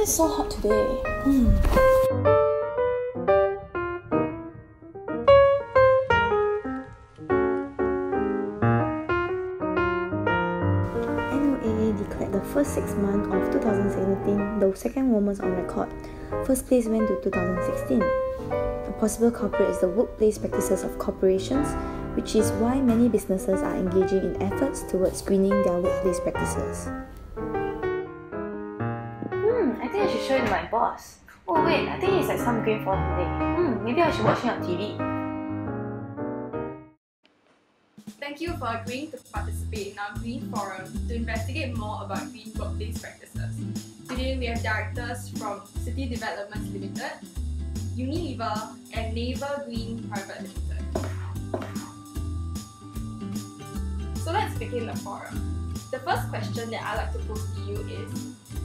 it's so hot today? NOAA declared the first 6 months of 2017 the second warmest on record. First place went to 2016. A possible culprit is the workplace practices of corporations, which is why many businesses are engaging in efforts towards screening their workplace practices. I think I should show it to my boss. Oh wait, I think he's at some green forum today. Maybe I should watch him on TV. Thank you for agreeing to participate in our Green Forum to investigate more about green workplace practices. Today we have directors from City Developments Limited, Unilever and Naver Green Private Limited. So let's begin the forum. The first question that I'd like to pose to you is,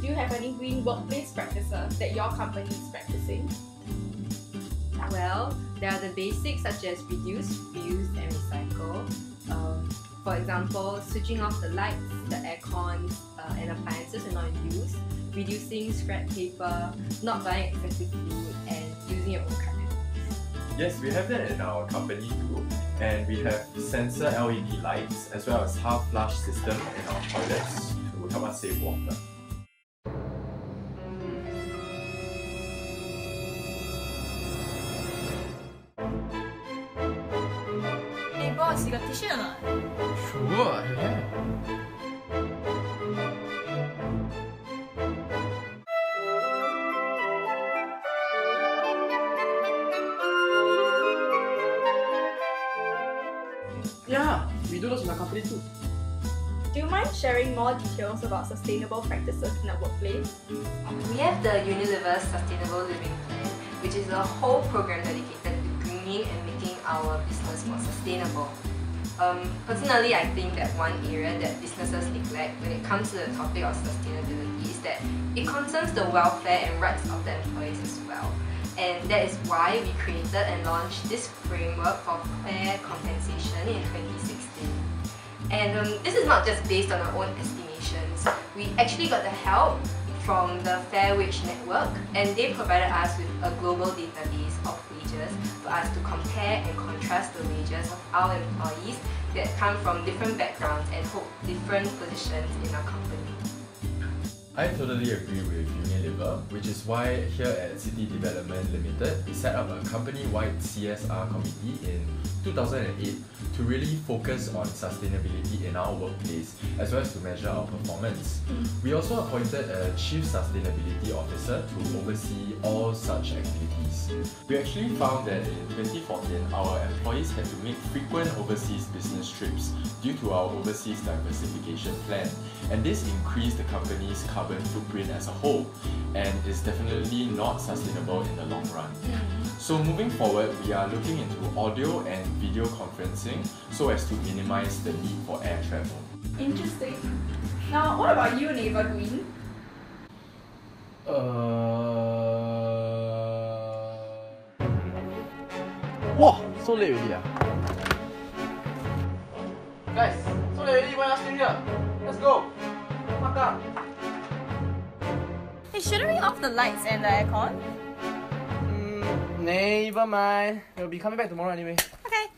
do you have any green workplace practices that your company is practicing? Well, there are the basics such as reduce, reuse and recycle. For example, switching off the lights, the aircons and appliances when not in use, reducing scrap paper, not buying expensive food and using your own cutlery. Yes, we have that in our company too, and we have sensor LED lights as well as half flush system in our toilets to help us save water. Hey boss, you got t-shirt or not? Sure, I have. Yeah, we do those in our company too. Do you mind sharing more details about sustainable practices in the workplace? We have the Unilever Sustainable Living Plan, which is a whole program dedicated to greening and making our business more sustainable. Personally, I think that one area that businesses neglect when it comes to the topic of sustainability is that it concerns the welfare and rights of the employees as well. And that is why we created and launched this framework for fair compensation in 2016. And this is not just based on our own estimations. We actually got the help from the Fair Wage Network, and they provided us with a global database of wages for us to compare and contrast the wages of our employees that come from different backgrounds and hold different positions in our company. I totally agree with Unilever, which is why here at City Development Limited, we set up a company-wide CSR committee in 2008 to really focus on sustainability in our workplace as well as to measure our performance. We also appointed a Chief Sustainability Officer to oversee all such activities. We actually found that in 2014, our employees had to make frequent overseas business trips due to our overseas diversification plan, and this increased the company's carbon footprint as a whole and is definitely not sustainable in the long run. So moving forward, we are looking into audio and video conferencing so as to minimize the need for air travel. Interesting. Now, what about you, Naver Green? Wow, so late already ah. Guys, so late already, why are you still here? Let's go. Fuck up. Hey, shouldn't we off the lights and the aircon? Never mind. We'll be coming back tomorrow anyway. Okay.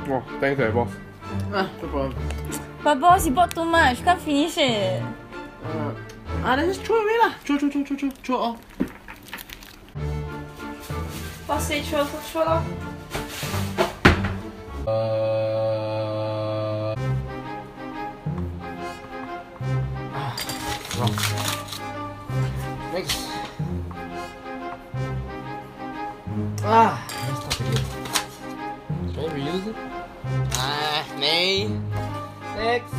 Oh, thanks, boss. No problem. But boss, you bought too much. You can't finish it. Then just throw it away lah. Throw all. Boss say throw, so throw lor. Wrong. Next. Let's stop again. Can I reuse it? Nay. Next.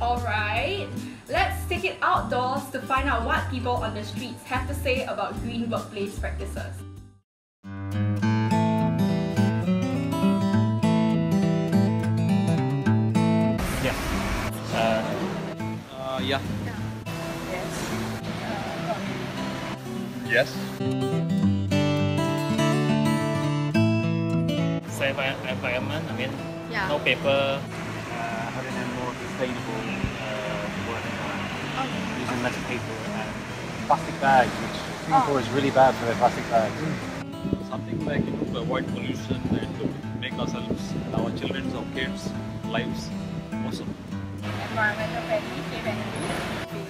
Alright. Let's take it outdoors to find out what people on the streets have to say about green workplace practices. Yeah. Yes. Safe environment, I mean, Yeah. no paper. Having a more sustainable work environment, using less paper and plastic bags, which Singapore is really bad for their plastic bags. Something like, to avoid pollution and to make ourselves and our children's or kids' lives awesome. Environmental friendly, safe energy.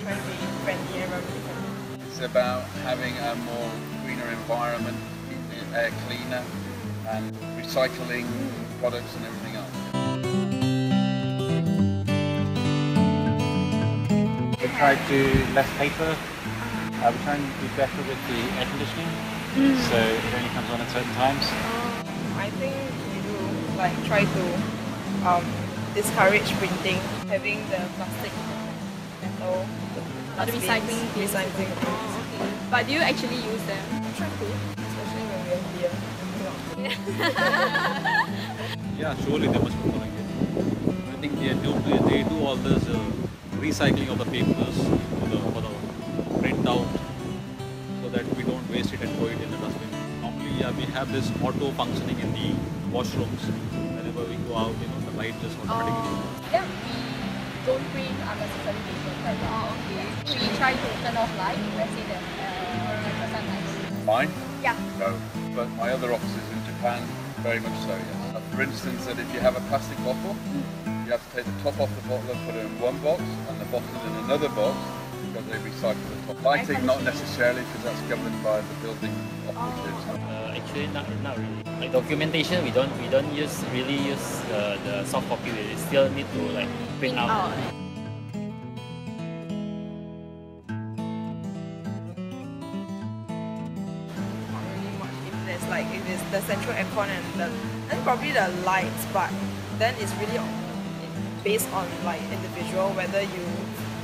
Friendly, environmental friendly. It's about having a more greener environment, keeping the air cleaner, and recycling products and everything else. We try to do less paper. We try and do better with the air conditioning, so it only comes on at certain times. I think we do like try to discourage printing, having the plastic metal. The recycling bins. Recycling. Okay. But do you actually use them? Try to, especially when we are here. Yeah, surely they must be following it. I think they do all this recycling of the papers for the printout so that we don't waste it and throw it in the dustbin. Normally, we have this auto functioning in the washrooms. Whenever we go out, the light just automatically. Yeah, we don't print unnecessary papers. Okay. We try to turn off light, let's say that natural sunlight. Mine? Yeah. No. But my other offices in Japan, very much so, yes. For instance, that if you have a plastic bottle, you have to take the top off the bottle and put it in one box, and the bottle in another box, because they recycle the top. Lighting, not necessarily, because that's governed by the building operatives. Actually, not really. Like documentation, we don't really use the soft copy. We still need to like print out. If it's the central aircon and probably the lights, but then it's really based on like individual whether you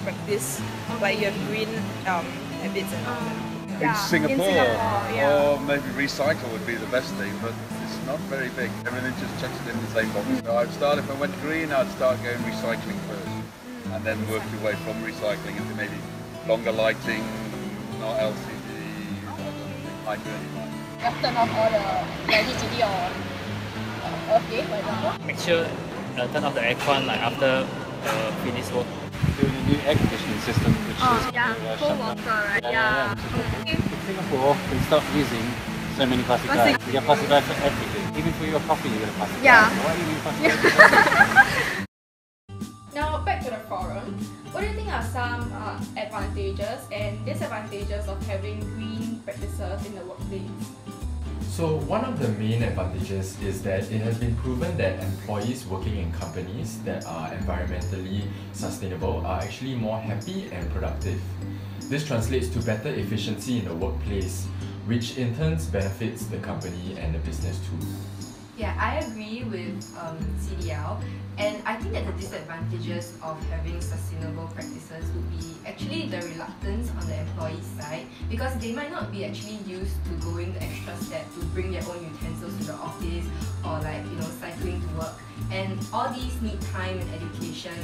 practice like your green habits and all that. In Singapore, or maybe recycle would be the best thing, but it's not very big. Everything just chucks it in the same box. So if I went green, I'd start going recycling first, and then work your way from recycling into maybe longer lighting, not LCD, hydrogen. You have to turn off all the electricity on Earth Day, for example. Make sure turn off the aircon like after finish work. Doing a new air conditioning system, which is cold shut water, down. right? Yeah. In Singapore, we stop using so many plastic bags. We get plastic bags for everything. Even for your coffee, you get a plastic bag. Why do you need plastic bags? Now back to the forum. What do you think are some advantages and disadvantages of having green practices in the workplace? So one of the main advantages is that it has been proven that employees working in companies that are environmentally sustainable are actually more happy and productive. This translates to better efficiency in the workplace, which in turn benefits the company and the business too. Yeah, I agree with CDL, and I think that the disadvantages of having sustainable practices would be actually the reluctance on the employee side, because they might not be actually used to going the extra step to bring their own utensils to the office or cycling to work, and all these need time and education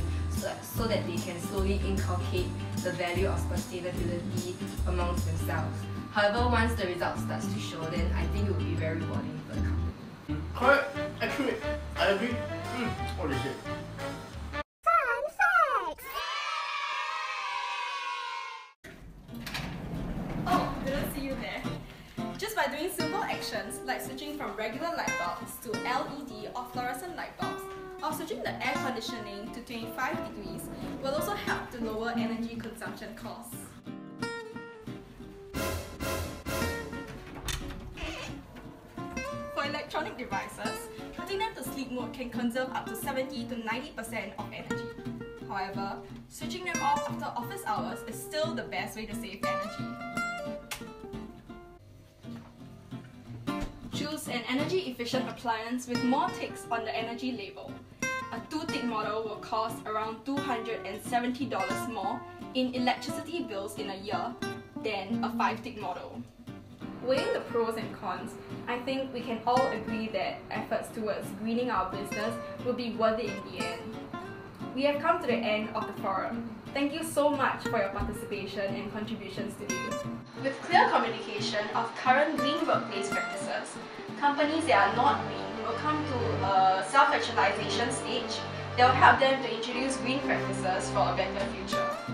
so that they can slowly inculcate the value of sustainability amongst themselves. However, once the result starts to show, then I think it will be very rewarding for the company. Correct. Actually, I agree. What is it? Oh, didn't see you there. Just by doing simple actions like switching from regular light bulbs to LED or fluorescent light bulbs, or switching the air conditioning to 25 degrees will also help to lower energy consumption costs. For electronic devices, putting them to sleep mode can conserve up to 70 to 90% of energy. However, switching them off after office hours is still the best way to save energy. Choose an energy-efficient appliance with more ticks on the energy label. A 2-tick model will cost around $270 more in electricity bills in a year than a 5-tick model. Weighing the pros and cons, I think we can all agree that efforts towards greening our business will be worth it in the end. we have come to the end of the forum. Thank you so much for your participation and contributions today. With clear communication of current green workplace practices, companies that are not green will come to a self-actualization stage that will help them to introduce green practices for a better future.